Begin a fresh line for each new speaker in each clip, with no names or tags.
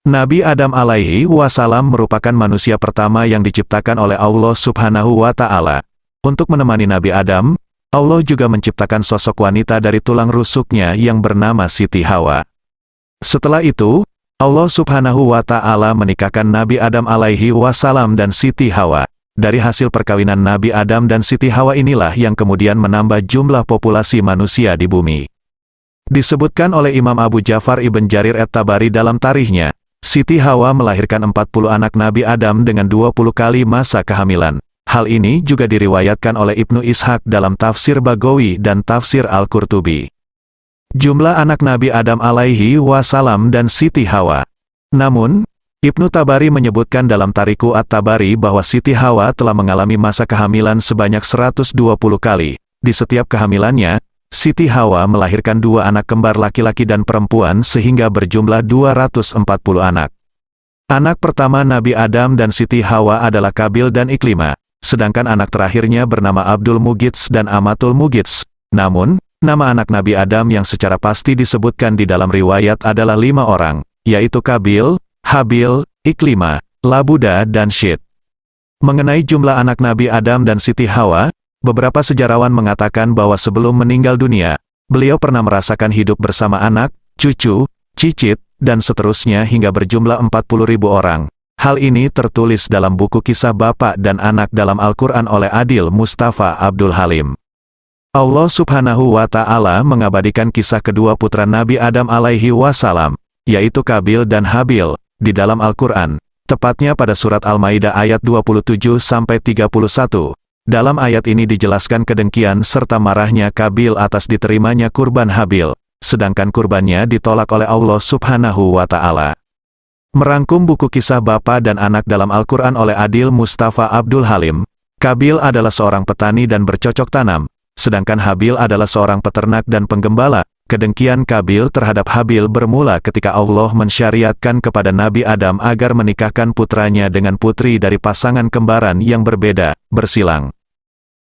Nabi Adam alaihi wasallam merupakan manusia pertama yang diciptakan oleh Allah Subhanahu wa Ta'ala. Untuk menemani Nabi Adam, Allah juga menciptakan sosok wanita dari tulang rusuknya yang bernama Siti Hawa. Setelah itu, Allah Subhanahu wa Ta'ala menikahkan Nabi Adam alaihi wasallam dan Siti Hawa. Dari hasil perkawinan Nabi Adam dan Siti Hawa inilah yang kemudian menambah jumlah populasi manusia di bumi. Disebutkan oleh Imam Abu Ja'far Ibn Jarir at-Tabari dalam tarikhnya, Siti Hawa melahirkan 40 anak Nabi Adam dengan 20 kali masa kehamilan. Hal ini juga diriwayatkan oleh Ibnu Ishaq dalam tafsir Bagawi dan tafsir Al-Qurtubi. Jumlah anak Nabi Adam alaihi wasallam dan Siti Hawa. Namun, Ibnu Tabari menyebutkan dalam Tariku At-Tabari bahwa Siti Hawa telah mengalami masa kehamilan sebanyak 120 kali. Di setiap kehamilannya, Siti Hawa melahirkan 2 anak kembar laki-laki dan perempuan sehingga berjumlah 240 anak. Anak pertama Nabi Adam dan Siti Hawa adalah Qabil dan Iklima, sedangkan anak terakhirnya bernama Abdul Mugits dan Amatul Mugits. Namun, nama anak Nabi Adam yang secara pasti disebutkan di dalam riwayat adalah 5 orang, yaitu Qabil, Habil, Iklima, Labuda dan Syed. Mengenai jumlah anak Nabi Adam dan Siti Hawa, beberapa sejarawan mengatakan bahwa sebelum meninggal dunia, beliau pernah merasakan hidup bersama anak, cucu, cicit, dan seterusnya hingga berjumlah 40.000 orang. Hal ini tertulis dalam buku Kisah Bapak dan Anak dalam Al-Quran oleh Adil Mustafa Abdul Halim. Allah Subhanahu wa Ta'ala mengabadikan kisah kedua putra Nabi Adam alaihi wasallam, yaitu Qabil dan Habil, di dalam Al-Quran, tepatnya pada surat Al-Maidah ayat 27-31. Dalam ayat ini dijelaskan kedengkian serta marahnya Qabil atas diterimanya kurban Habil, sedangkan kurbannya ditolak oleh Allah Subhanahu wa Ta'ala. Merangkum buku Kisah Bapa dan Anak dalam Al-Quran oleh Adil Mustafa Abdul Halim, Qabil adalah seorang petani dan bercocok tanam, sedangkan Habil adalah seorang peternak dan penggembala. Kedengkian Qabil terhadap Habil bermula ketika Allah mensyariatkan kepada Nabi Adam agar menikahkan putranya dengan putri dari pasangan kembaran yang berbeda, bersilang.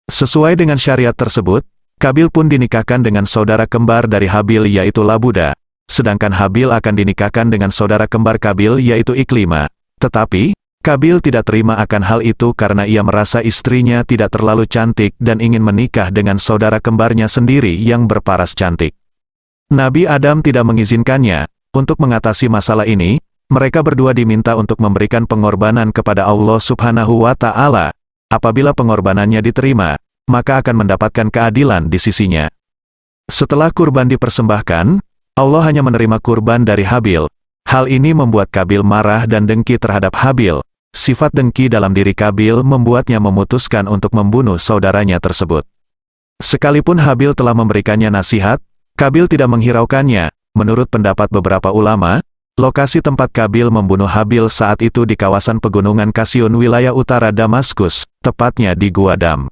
Sesuai dengan syariat tersebut, Qabil pun dinikahkan dengan saudara kembar dari Habil yaitu Labuda, sedangkan Habil akan dinikahkan dengan saudara kembar Qabil yaitu Iklima. Tetapi, Qabil tidak terima akan hal itu karena ia merasa istrinya tidak terlalu cantik dan ingin menikah dengan saudara kembarnya sendiri yang berparas cantik. Nabi Adam tidak mengizinkannya. Untuk mengatasi masalah ini, mereka berdua diminta untuk memberikan pengorbanan kepada Allah Subhanahu wa Ta'ala. Apabila pengorbanannya diterima, maka akan mendapatkan keadilan di sisinya. Setelah kurban dipersembahkan, Allah hanya menerima kurban dari Habil. Hal ini membuat Qabil marah dan dengki terhadap Habil. Sifat dengki dalam diri Qabil membuatnya memutuskan untuk membunuh saudaranya tersebut. Sekalipun Habil telah memberikannya nasihat, Qabil tidak menghiraukannya. Menurut pendapat beberapa ulama, lokasi tempat Qabil membunuh Habil saat itu di kawasan pegunungan Kasyun wilayah utara Damaskus, tepatnya di Gua Dam.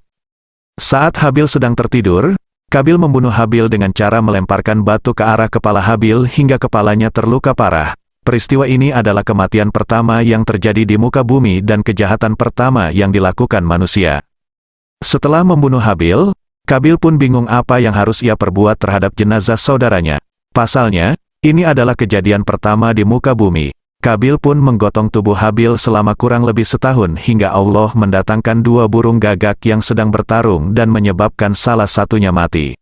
Saat Habil sedang tertidur, Qabil membunuh Habil dengan cara melemparkan batu ke arah kepala Habil hingga kepalanya terluka parah. Peristiwa ini adalah kematian pertama yang terjadi di muka bumi dan kejahatan pertama yang dilakukan manusia. Setelah membunuh Habil, Qabil pun bingung apa yang harus ia perbuat terhadap jenazah saudaranya. Pasalnya, ini adalah kejadian pertama di muka bumi. Qabil pun menggotong tubuh Habil selama kurang lebih setahun hingga Allah mendatangkan 2 burung gagak yang sedang bertarung dan menyebabkan salah satunya mati.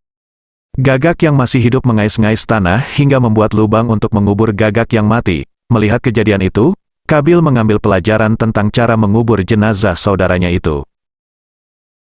Gagak yang masih hidup mengais-ngais tanah hingga membuat lubang untuk mengubur gagak yang mati. Melihat kejadian itu, Qabil mengambil pelajaran tentang cara mengubur jenazah saudaranya itu.